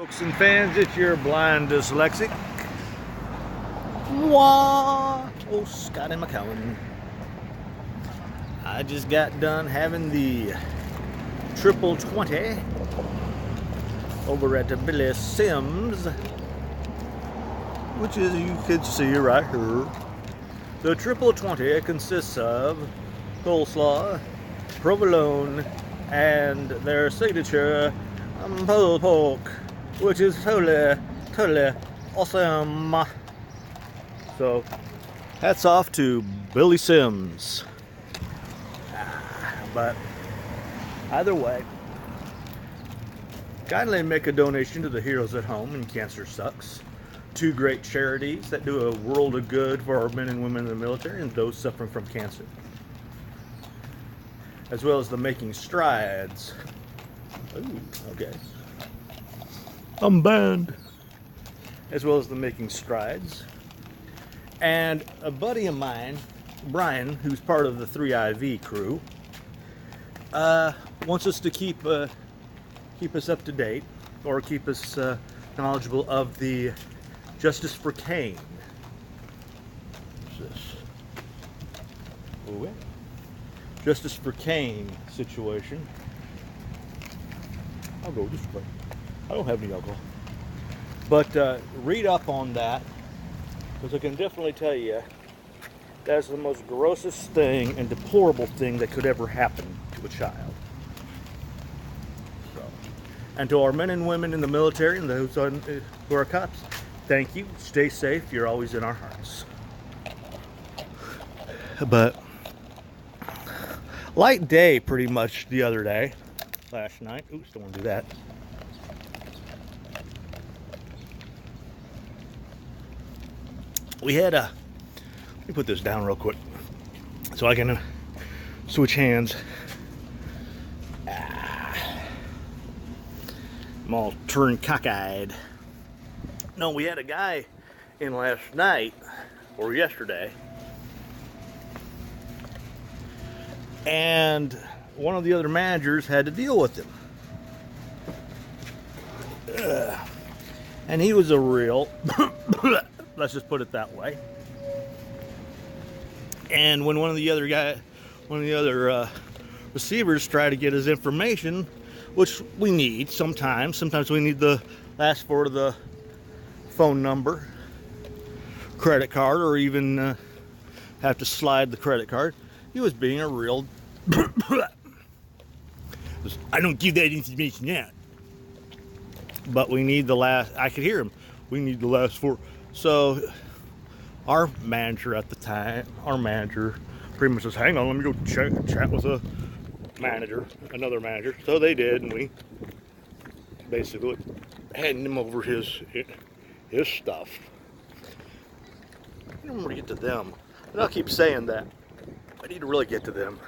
folks and fans, it's your blind dyslexic. Wah! Oh, Scotty McCowan. I just got done having the triple 20 over at the Billy Sims, which is, you can see right here. The triple 20 consists of coleslaw, provolone, and their signature pulled pork, which is totally awesome. So, hats off to Billy Sims. But either way, kindly make a donation to the Heroes at Home and Cancer Sucks, two great charities that do a world of good for our men and women in the military and those suffering from cancer, as well as the Making Strides. Ooh, okay. I'm banned. As well as the Making Strides. And a buddy of mine, Brian, who's part of the 3IV crew, wants us to keep us up to date, or keep us knowledgeable of the Justice for Kane. What's this? Oh, yeah. Justice for Kane situation. I'll go this way. I don't have any alcohol. But read up on that, because I can definitely tell you that's the most grossest thing and deplorable thing that could ever happen to a child. So, and to our men and women in the military and those who are cops, thank you. Stay safe. You're always in our hearts. But light day pretty much the other day, last night. Oops, don't want to do that. We had let me put this down real quick so I can switch hands. I'm all turned cockeyed. No, we had a guy in last night or yesterday, and one of the other managers had to deal with him. And he was a real let's just put it that way. And when one of the other receivers try to get his information, which we need sometimes we need the last four of the phone number, credit card, or even have to slide the credit card. He was being a real I don't give that information out. But we need the last, I could hear him, we need the last four. So our manager at the time, pretty much says, hang on, let me go chat with another manager. So they did, and we basically handed him over his stuff. I don't remember to get to them, but I'll keep saying that. I need to really get to them.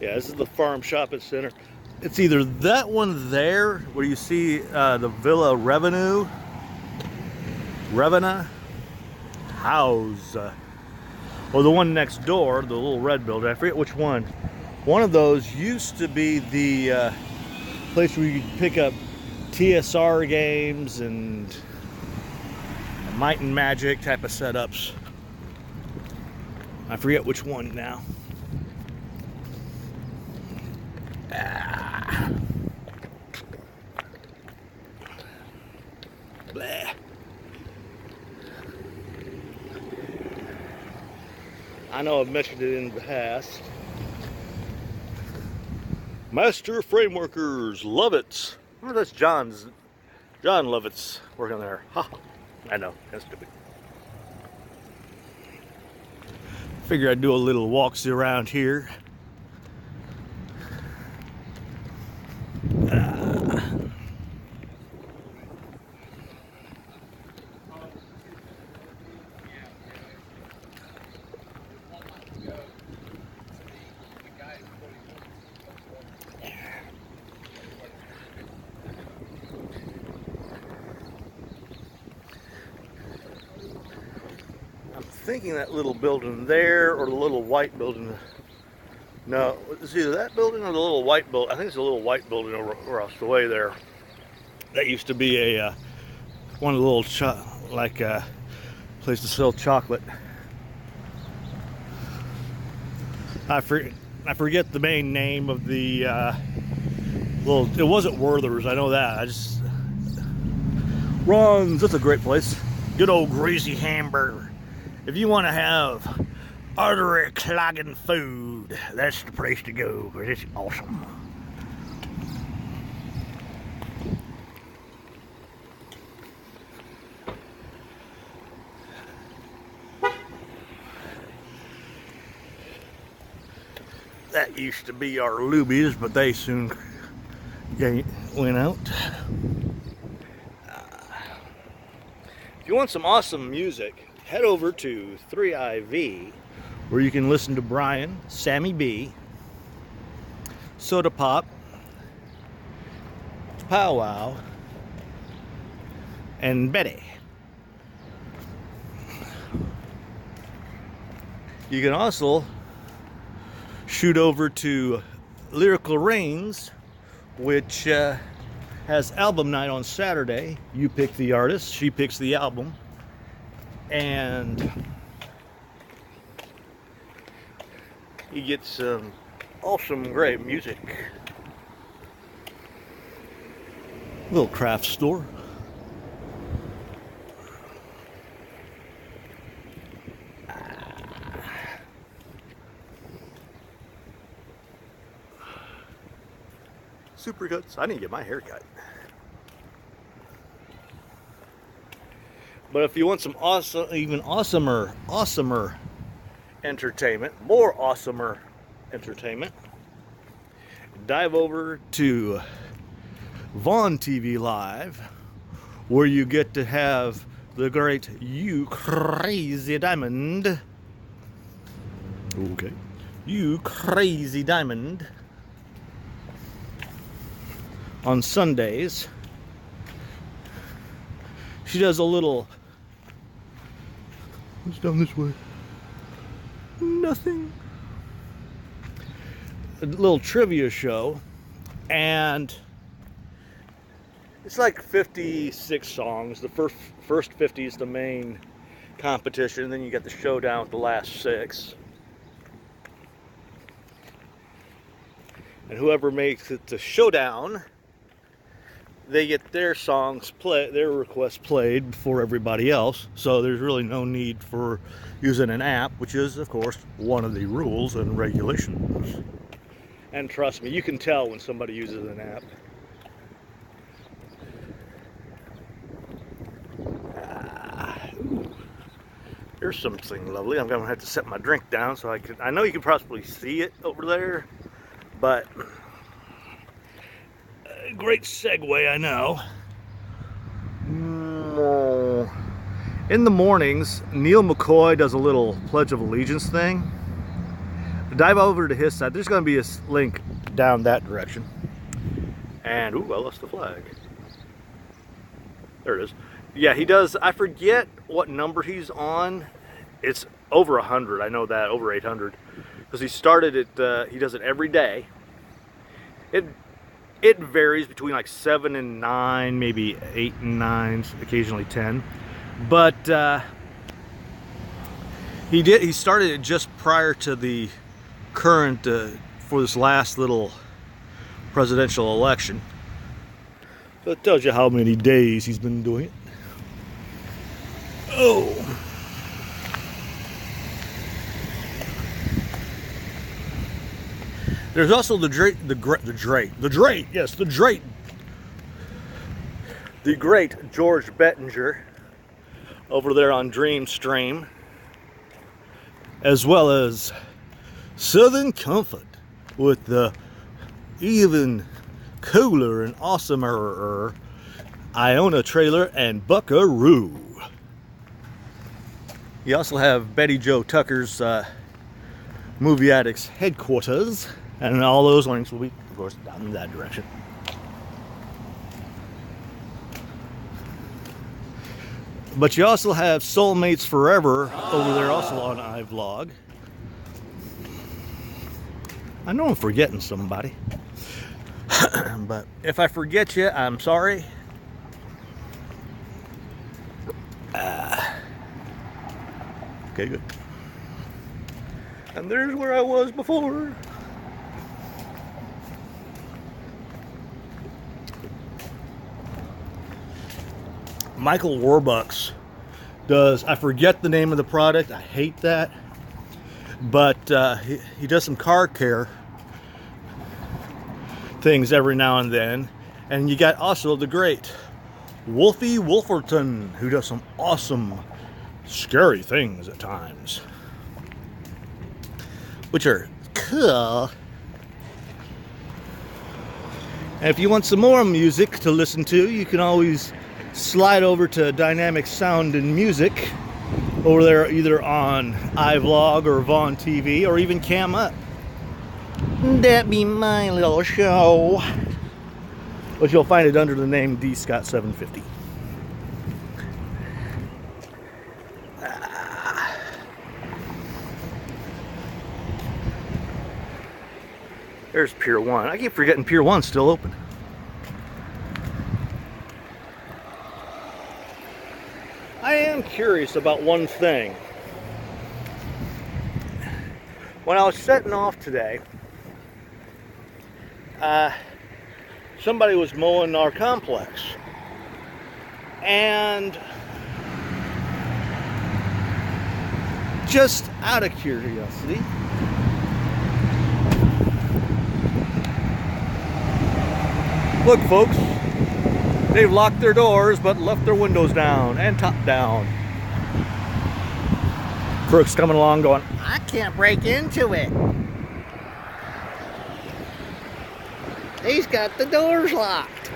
Yeah, this is the farm shopping center. It's either that one there, where you see the Villa Ravenna House, or the one next door, the little red building. I forget which one. One of those used to be the place where you could pick up TSR games and Might and Magic type of setups. I forget which one now. Blah. I know I've mentioned it in the past. Master Frameworkers, Lovitz. I wonder if that's John Lovitz working there. Ha! I know, that's stupid. Figure I'd do a little walks around here. thinking that little building there or the little white building. No, it's either that building or the little white building. I think it's a little white building over across the way there. That used to be a one of the little place to sell chocolate. I forget the main name of the little. It wasn't Werther's, I know that. I just Ron's. That's a great place. Good old greasy hamburger. If you want to have artery clogging food, that's the place to go, because it's awesome. That used to be our Lubies, but they soon went out. If you want some awesome music, head over to 3IV, where you can listen to Brian, Sammy B, Soda Pop, Powwow, and Betty. You can also shoot over to Lyrical Reigns, which has album night on Saturday. You pick the artist, she picks the album, and you get some awesome, great music. Little craft store. Supercuts. I need to get my hair cut. But if you want some awesome, even awesomer entertainment, more awesomer entertainment, dive over to Vaughn TV Live, where you get to have the great You Crazy Diamond. Okay. You Crazy Diamond. On Sundays, she does a little. What's down this way? Nothing. A little trivia show, and it's like 56 songs. The first 50 is the main competition. Then you get the showdown with the last 6. And whoever makes it to showdown, they get their songs their requests played before everybody else. So there's really no need for using an app, which is, of course, one of the rules and regulations. And trust me, you can tell when somebody uses an app. Here's something lovely. I'm gonna have to set my drink down so I know you can possibly see it over there, but great segue, I know. In the mornings, Neil McCoy does a little Pledge of Allegiance thing. Dive over to his side. There's going to be a link down that direction. And, ooh, I lost the flag. There it is. Yeah, he does. I forget what number he's on. It's over 100. I know that, over 800. Because he started it, he does it every day. It varies between like 7 and 9, maybe 8 and 9, occasionally 10. But he started it just prior to the current, for this last little presidential election. So it tells you how many days he's been doing it. Oh. There's also the great George Bettinger over there on Dreamstream, as well as Southern Comfort with the even cooler and awesomer Iona trailer and Buckaroo. You also have Betty Jo Tucker's Movie Addicts headquarters. And all those links will be, of course, down in that direction. But you also have Soulmates Forever over there also on iVlog. I know I'm forgetting somebody. But if I forget you, I'm sorry. Okay, good. And there's where I was before. Michael Warbucks does, I forget the name of the product, I hate that, but he does some car care things every now and then. And you got also the great Wolfie Wolferton, who does some awesome scary things at times, which are cool. And if you want some more music to listen to, you can always slide over to Dynamic Sound and Music over there, either on iVlog or Vaughn TV or even Cam Up. That be my little show. But you'll find it under the name D Scott 750. There's Pier 1. I keep forgetting Pier 1's still open. I am curious about one thing. When I was setting off today, somebody was mowing our complex. And just out of curiosity, look folks, they've locked their doors but left their windows down and top down. Crook's coming along going, I can't break into it. He's got the doors locked.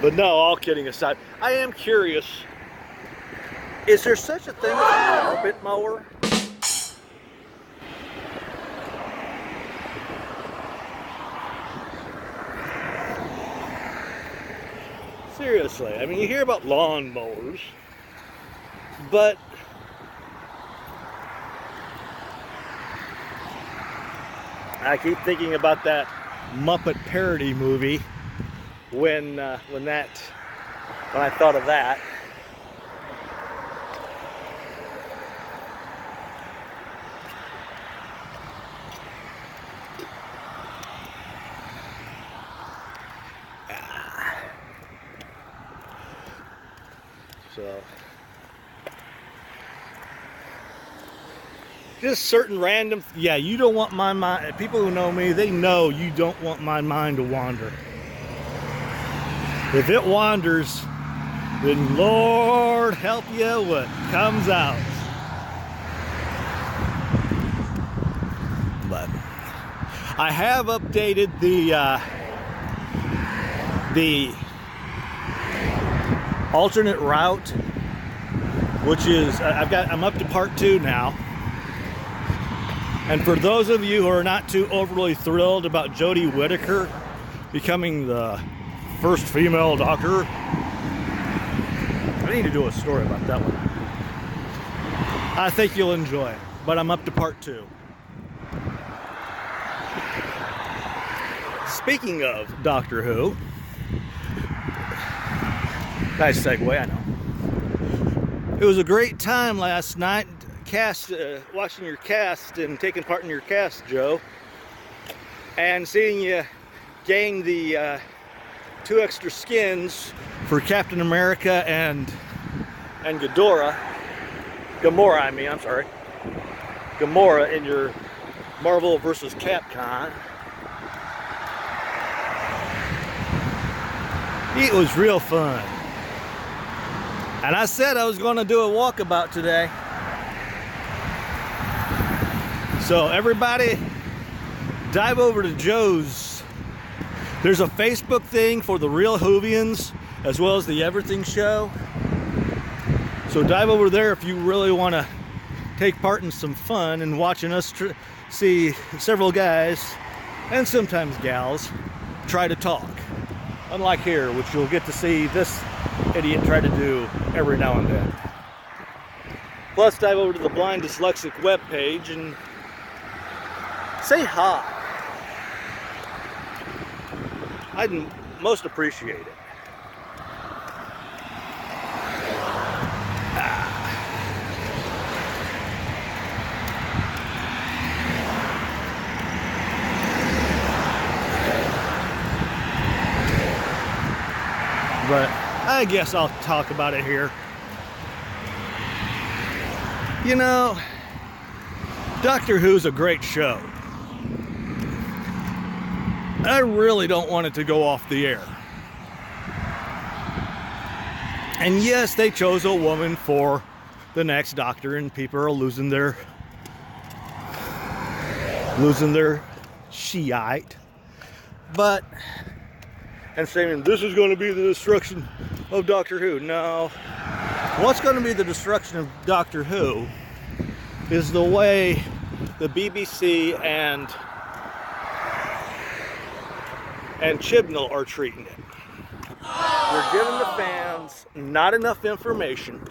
But no, all kidding aside, I am curious, is there such a thing as a carpet mower? Seriously, I mean, you hear about lawn mowers, but I keep thinking about that Muppet parody movie when I thought of that. So, just certain random, yeah, you don't want my mind, people who know me, they know you don't want my mind to wander. If it wanders, then Lord help you what comes out. But I have updated the alternate route, which is I'm up to part 2 now. And for those of you who are not too overly thrilled about Jodie Whittaker becoming the first female doctor, I need to do a story about that one. I think you'll enjoy it, but I'm up to part 2. Speaking of Doctor Who, nice segue, I know. It was a great time last night, watching your cast and taking part in your cast, Joe, and seeing you gain the 2 extra skins for Captain America and Gamora, I'm sorry. Gamora in your Marvel vs. Capcom. It was real fun. And I said I was going to do a walkabout today. So everybody, dive over to Joe's. There's a Facebook thing for the Real Whovians, as well as the Everything Show. So dive over there if you really want to take part in some fun and watching us see several guys and sometimes gals try to talk. Unlike here, which you'll get to see this idiot try to do every now and then. Plus, dive over to the Blind Dyslexic webpage and say hi. I'd most appreciate it. But I guess I'll talk about it here. You know, Doctor Who's a great show. I really don't want it to go off the air. And yes, they chose a woman for the next Doctor, and people are losing their Shiite. But, and saying this is going to be the destruction of Doctor Who. No. What's going to be the destruction of Doctor Who is the way the BBC and Chibnall are treating it. They're giving the fans not enough information.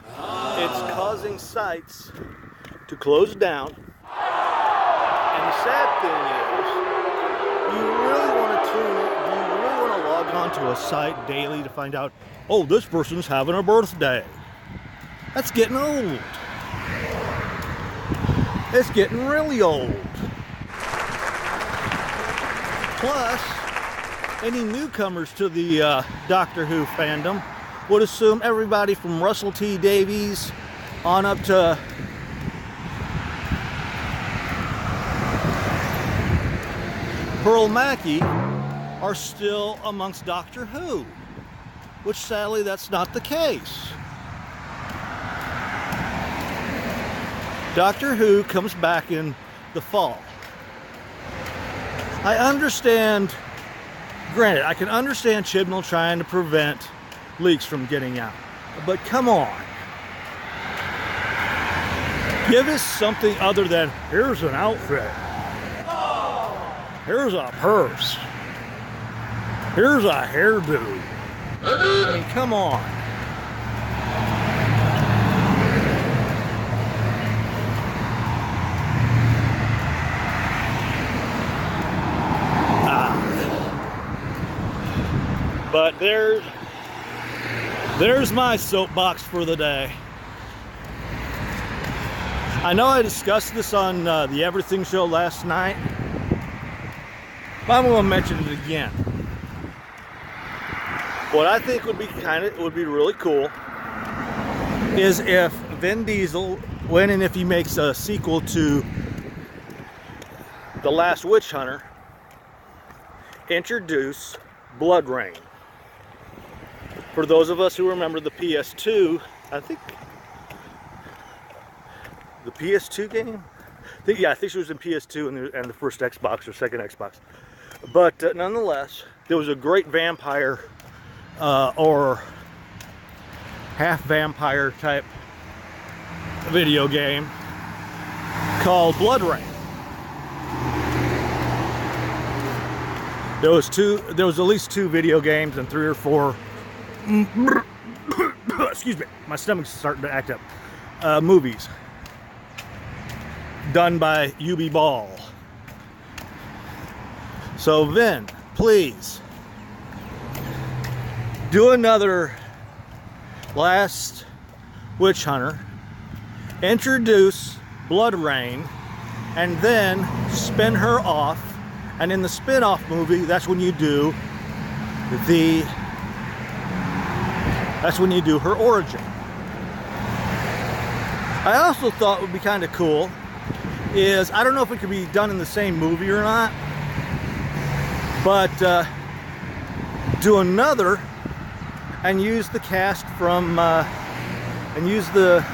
It's causing sites to close down. And the sad thing is, do you really want to tune in? Do you really want to log on to a site daily to find out, oh, this person's having a birthday? That's getting old. It's getting really old. Plus, any newcomers to the Doctor Who fandom would assume everybody from Russell T Davies on up to Pearl Mackie are still amongst Doctor Who, which sadly that's not the case. Doctor Who comes back in the fall. I understand, granted, I can understand Chibnall trying to prevent leaks from getting out, but come on. Give us something other than, here's an outfit. Here's a purse. Here's a hairdo. I mean, come on. But there's my soapbox for the day. I know I discussed this on the Everything Show last night, but I'm going to mention it again. What I think would be really cool is if Vin Diesel, when and if he makes a sequel to The Last Witch Hunter, introduce Blood Rain. For those of us who remember the PS2, I think the PS2 game? I think she was in PS2 and the first Xbox or second Xbox. But nonetheless, there was a great vampire or half vampire type video game called Blood Rain. There was at least 2 video games and 3 or 4 excuse me, my stomach's starting to act up. Movies done by UB Ball. So Vin, please do another Last Witch Hunter, introduce Blood Rain, and then spin her off. And in the spin-off movie, that's when you do her origin. I also thought would be kind of cool is, I don't know if it could be done in the same movie or not, but do another and use the cast from, and use a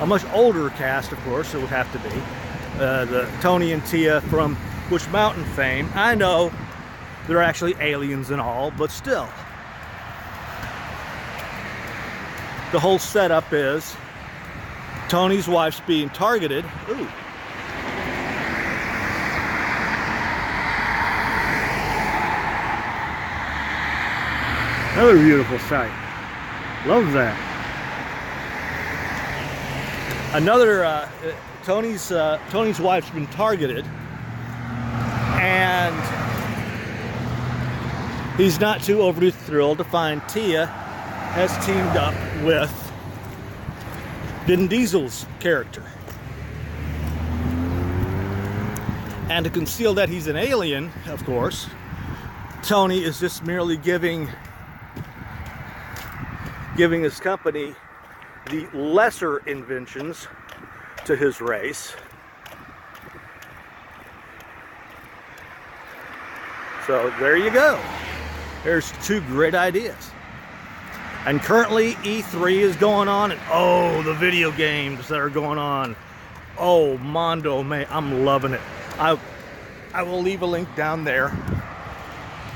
much older cast, of course, it would have to be, the Tony and Tia from Witch Mountain fame. I know they're actually aliens and all, but still. The whole setup is Tony's wife's being targeted. Ooh. Another beautiful sight. Love that. Another Tony's wife's been targeted, and he's not too overly thrilled to find Tia has teamed up with Vin Diesel's character. And to conceal that he's an alien, of course, Tony is just merely giving his company the lesser inventions to his race. So there you go. There's two great ideas. And currently E3 is going on, and oh, the video games that are going on. Oh, Mondo, man, I'm loving it. I will leave a link down there.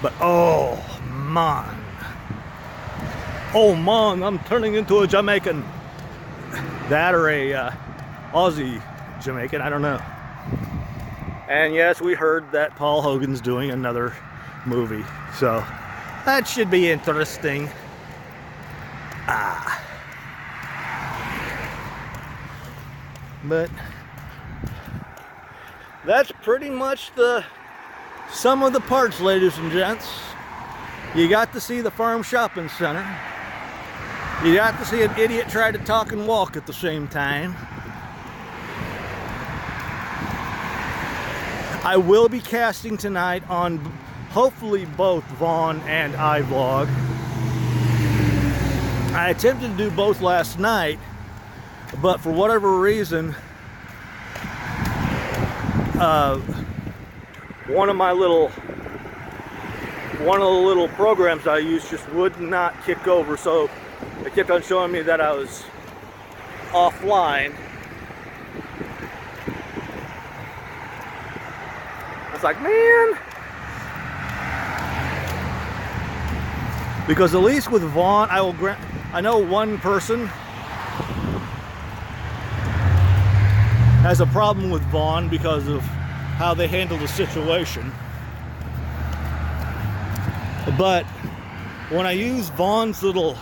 But oh, man. Oh, man, I'm turning into a Jamaican. That or a Aussie Jamaican, I don't know. And yes, we heard that Paul Hogan's doing another movie. So that should be interesting. But that's pretty much the sum of the parts, ladies and gents. You got to see the Farm Shopping Center. You got to see an idiot try to talk and walk at the same time. I will be casting tonight on hopefully both Vaughn and iVlog. I attempted to do both last night, but for whatever reason, one of the little programs I use just would not kick over, so it kept on showing me that I was offline. I was like, man. Because at least with Vaughn, I know one person has a problem with Vaughn because of how they handle the situation. But when I use Vaughn's little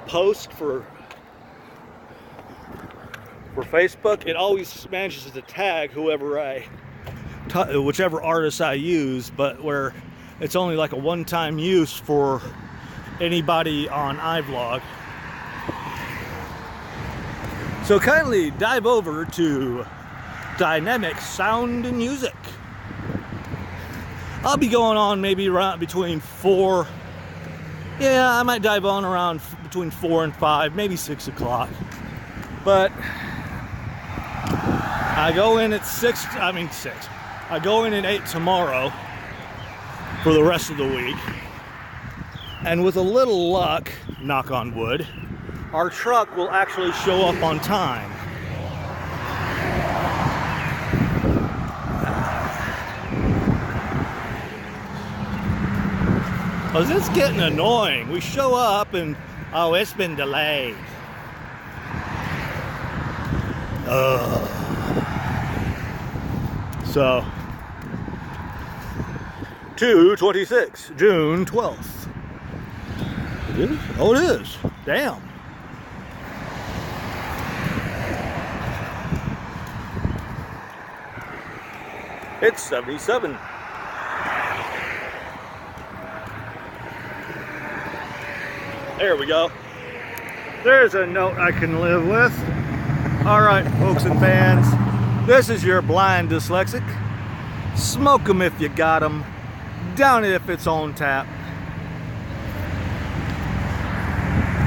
post for Facebook, it always manages to tag whichever artist I use, but where it's only like a one-time use for anybody on iVlog. So kindly dive over to Dynamic Sound and Music. I'll be going on maybe around between 4. Yeah, I might dive on around between 4 and 5, maybe 6 o'clock. But I go in at 6. I go in at 8 tomorrow for the rest of the week. And with a little luck, knock on wood, our truck will actually show up on time. Because it's getting annoying. We show up and, oh, it's been delayed. So, 2/26, June 12th. It is? Oh, it is. Damn. It's 77. There we go. There's a note I can live with. All right, folks and fans, this is your blind dyslexic. Smoke 'em if you got 'em. Down it if it's on tap.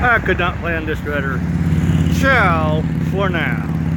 I could not plan this better. Ciao for now.